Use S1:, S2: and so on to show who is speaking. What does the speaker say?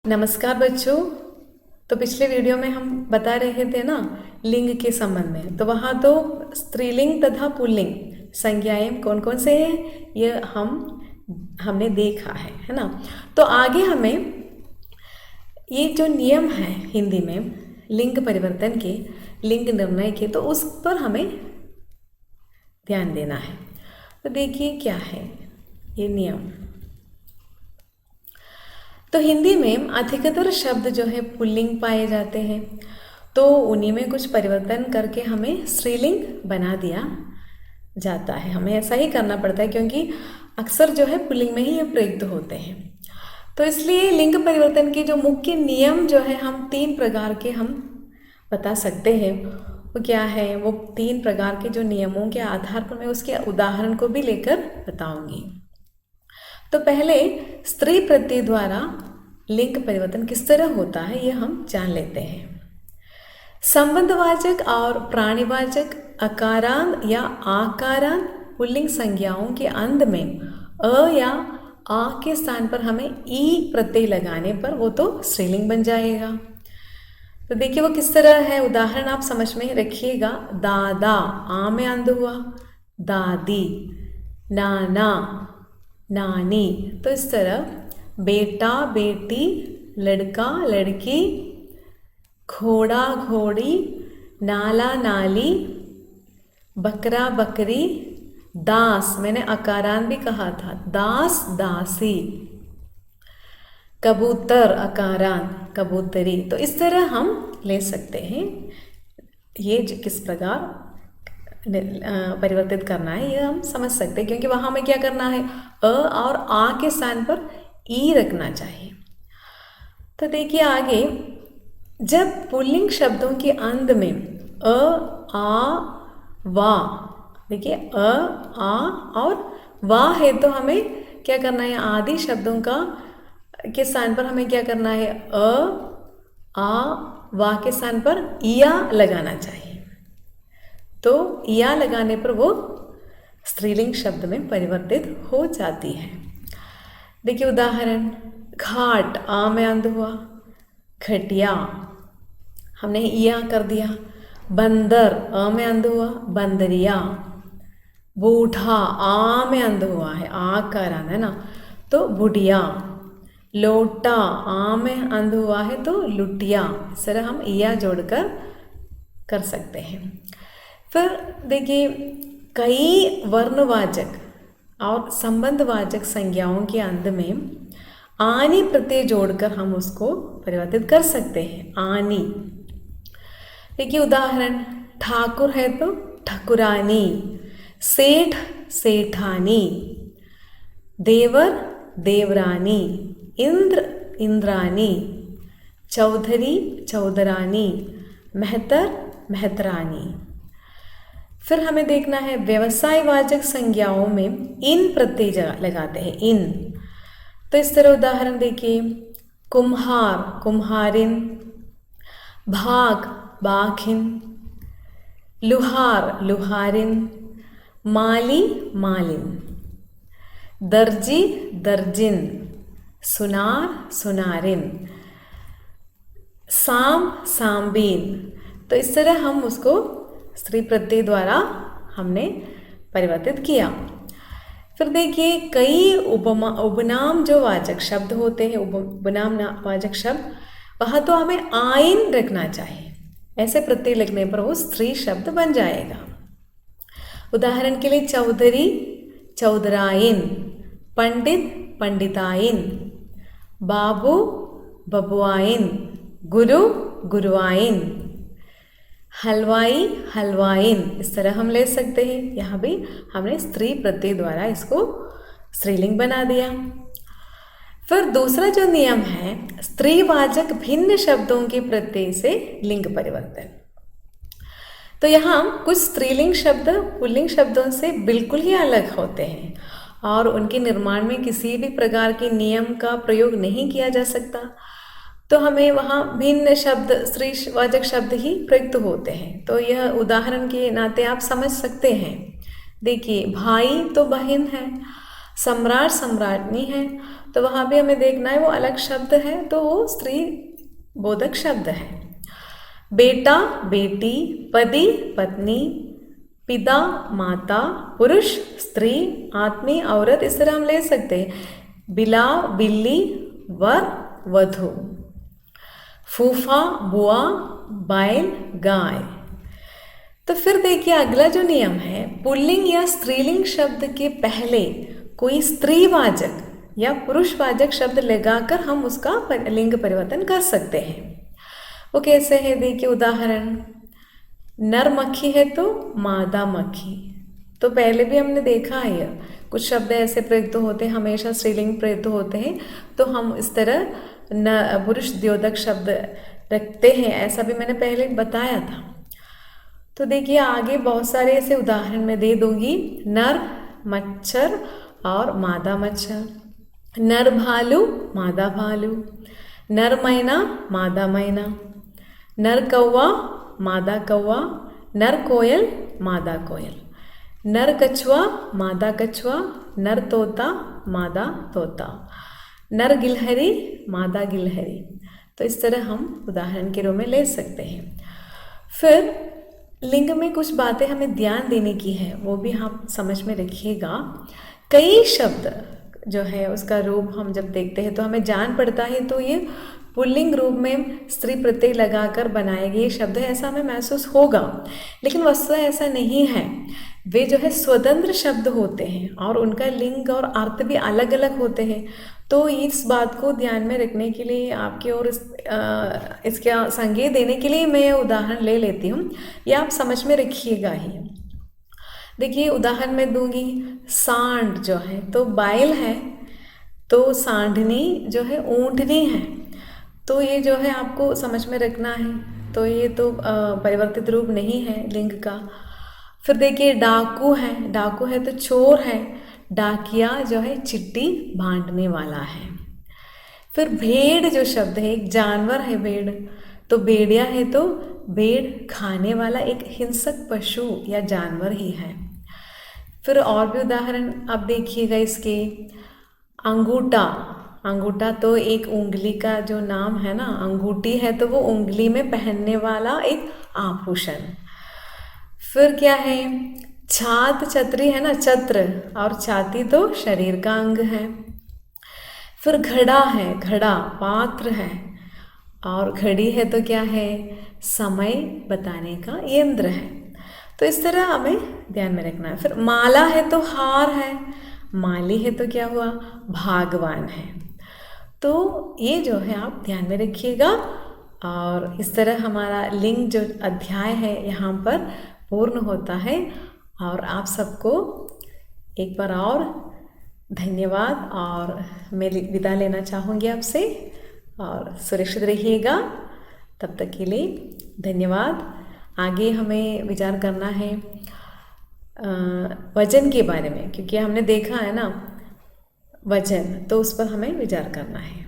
S1: नमस्कार बच्चों। तो पिछले वीडियो में हम बता रहे थे ना लिंग के संबंध में। तो वहाँ तो स्त्रीलिंग तथा पुल्लिंग संज्ञाएं कौन कौन से हैं ये हमने देखा है ना। तो आगे हमें ये जो नियम है हिंदी में लिंग परिवर्तन के, लिंग निर्णय के, तो उस पर हमें ध्यान देना है। तो देखिए क्या है ये नियम। तो हिंदी में अधिकतर शब्द जो है पुल्लिंग पाए जाते हैं, तो उन्हीं में कुछ परिवर्तन करके हमें स्त्रीलिंग बना दिया जाता है। हमें ऐसा ही करना पड़ता है क्योंकि अक्सर जो है पुल्लिंग में ही ये प्रयुक्त होते हैं। तो इसलिए लिंग परिवर्तन के जो मुख्य नियम जो है हम 3 प्रकार के हम बता सकते हैं। वो क्या है, वो 3 प्रकार के जो नियमों के आधार पर मैं उसके उदाहरण को भी लेकर बताऊंगी। तो पहले स्त्री प्रत्यय द्वारा लिंग परिवर्तन किस तरह होता है ये हम जान लेते हैं। संबंधवाचक और प्राणीवाचक अकारांत या आकारांत पुल्लिंग संज्ञाओं के अंत में अ या आ के स्थान पर हमें ई प्रत्यय लगाने पर वो तो स्त्रीलिंग बन जाएगा। तो देखिए वो किस तरह है, उदाहरण आप समझ में रखिएगा। दादा, आ में अंध हुआ, दादी, नाना, नानी। तो इस तरह बेटा, बेटी, लड़का, लड़की, घोड़ा, घोड़ी, नाला, नाली, बकरा, बकरी, दास, मैंने अकारांत भी कहा था, दास, दासी, कबूतर, अकारांत, कबूतरी। तो इस तरह हम ले सकते हैं। ये किस प्रकार परिवर्तित करना है ये हम समझ सकते हैं, क्योंकि वहाँ हमें क्या करना है, अ और आ के स्थान पर ई रखना चाहिए। तो देखिए आगे, जब पुल्लिंग शब्दों के अंत में अ, आ, वा, देखिए अ, आ और वा है, तो हमें क्या करना है, आदि शब्दों का के स्थान पर हमें क्या करना है, अ, आ, वा के स्थान पर इया लगाना चाहिए। तो या लगाने पर वो स्त्रीलिंग शब्द में परिवर्तित हो जाती है। देखिए उदाहरण, घाट, आ में अंध हुआ, घटिया, हमने या कर दिया। बंदर, अ में अंध हुआ, बंदरिया। बूढ़ा, आ में अंध हुआ है, आ कर है ना, तो बुढ़िया। लोटा, आ में अंध हुआ है, तो लुटिया। इस तरह हम या जोड़कर कर सकते हैं। फिर देखिए कई वर्णवाचक और संबंधवाचक संज्ञाओं के अंत में आनी प्रत्यय जोड़कर हम उसको परिवर्तित कर सकते हैं। आनी, देखिए उदाहरण, ठाकुर है तो ठकुरानी, सेठ, सेठानी, देवर, देवरानी, इंद्र, इंद्रानी, चौधरी, चौधरानी, मेहतर, मेहतरानी। फिर हमें देखना है व्यवसायवाचक संज्ञाओं में इन प्रत्यय लगाते हैं, इन। तो इस तरह उदाहरण देखिए, कुम्हार, कुम्हारिन, भाग, बाघिन, लुहार, लुहारिन, माली, मालिन, दर्जी, दर्जिन, सुनार, सुनारिन, साम, सांबीन। तो इस तरह हम उसको स्त्री प्रत्यय द्वारा हमने परिवर्तित किया। फिर देखिए कई उपनाम जो वाचक शब्द होते हैं, उपनाम वाचक शब्द, वह तो हमें आइन रखना चाहिए। ऐसे प्रत्यय लगने पर वो स्त्री शब्द बन जाएगा। उदाहरण के लिए चौधरी, चौधराइन, पंडित, पंडिताइन, बाबू, बबुआइन, गुरु, गुरुआइन, हलवाई, हलवाइन। इस तरह हम ले सकते हैं। यहाँ भी हमने स्त्री प्रत्यय द्वारा इसको स्त्रीलिंग बना दिया। फिर दूसरा जो नियम है, स्त्रीवाचक भिन्न शब्दों के प्रत्यय से लिंग परिवर्तन। तो यहाँ कुछ स्त्रीलिंग शब्द पुल्लिंग शब्दों से बिल्कुल ही अलग होते हैं और उनके निर्माण में किसी भी प्रकार के नियम का प्रयोग नहीं किया जा सकता। तो हमें वहाँ भिन्न शब्द, स्त्रीवाचक शब्द ही प्रयुक्त होते हैं। तो यह उदाहरण के नाते आप समझ सकते हैं। देखिए भाई तो बहन है, सम्राट सम्राटनी है, तो वहाँ भी हमें देखना है वो अलग शब्द है, तो वो स्त्री बोधक शब्द है। बेटा बेटी, पति पत्नी, पिता माता, पुरुष स्त्री, आदमी औरत, इस तरह हम ले सकते हैं। बिलाव बिल्ली, वर वधू, फूफा बुआ, बैल गाय। तो फिर देखिए अगला जो नियम है, पुल्लिंग या स्त्रीलिंग शब्द के पहले कोई स्त्रीवाचक या पुरुषवाचक शब्द लगाकर हम उसका लिंग परिवर्तन कर सकते हैं। वो कैसे है, देखिए उदाहरण, नर मक्खी है तो मादा मक्खी। तो पहले भी हमने देखा है कुछ शब्द ऐसे प्रयुक्त होते हैं, हमेशा स्त्रीलिंग प्रयुक्त होते हैं, तो हम इस तरह न पुरुष द्योतक शब्द रखते हैं, ऐसा भी मैंने पहले बताया था। तो देखिए आगे बहुत सारे ऐसे उदाहरण मैं दे दूंगी। नर मच्छर और मादा मच्छर, नर भालू मादा भालू, नर मैना मादा मैना, नर कौवा मादा कौवा, नर कोयल मादा कोयल, नर कछुआ मादा कछुआ, नर तोता मादा तोता, नर गिलहरी मादा गिलहरी। तो इस तरह हम उदाहरण के रूप में ले सकते हैं। फिर लिंग में कुछ बातें हमें ध्यान देने की है, वो भी हम समझ में रखिएगा। कई शब्द जो है उसका रूप हम जब देखते हैं तो हमें जान पड़ता है, तो ये पुल्लिंग रूप में स्त्री प्रत्यय लगाकर बनाए गए शब्द है, ऐसा हमें महसूस होगा। लेकिन वस्तुतः ऐसा नहीं है, वे जो है स्वतंत्र शब्द होते हैं और उनका लिंग और अर्थ भी अलग अलग होते हैं। तो इस बात को ध्यान में रखने के लिए आपकी और इसका संज्ञा देने के लिए मैं उदाहरण ले लेती हूँ, ये आप समझ में रखिएगा ही। देखिए उदाहरण मैं दूंगी, सांड जो है तो बैल है, तो सांडनी जो है ऊँटनी है। तो ये जो है आपको समझ में रखना है, तो ये तो परिवर्तित रूप नहीं है लिंग का। फिर देखिए डाकू है तो चोर है, डाकिया जो है चिट्ठी बांटने वाला है। फिर भेड़ जो शब्द है एक जानवर है भेड़, तो भेड़िया है तो भेड़ खाने वाला एक हिंसक पशु या जानवर ही है। फिर और भी उदाहरण आप देखिएगा इसके, अंगूठा तो एक उंगली का जो नाम है ना, अंगूठी है तो वो उंगली में पहनने वाला एक आभूषण। फिर क्या है, छतरी है ना, छत्र, और छाती तो शरीर का अंग है। फिर घड़ा पात्र है, और घड़ी है तो क्या है, समय बताने का यंत्र है। तो इस तरह हमें ध्यान में रखना है। फिर माला है तो हार है, माली है तो क्या हुआ, भागवान है। तो ये जो है आप ध्यान में रखिएगा। और इस तरह हमारा लिंग जो अध्याय है यहाँ पर पूर्ण होता है। और आप सबको एक बार और धन्यवाद, और मैं विदा लेना चाहूँगी आपसे, और सुरक्षित रहिएगा। तब तक के लिए धन्यवाद। आगे हमें विचार करना है वजन के बारे में, क्योंकि हमने देखा है ना वजन, तो उस पर हमें विचार करना है।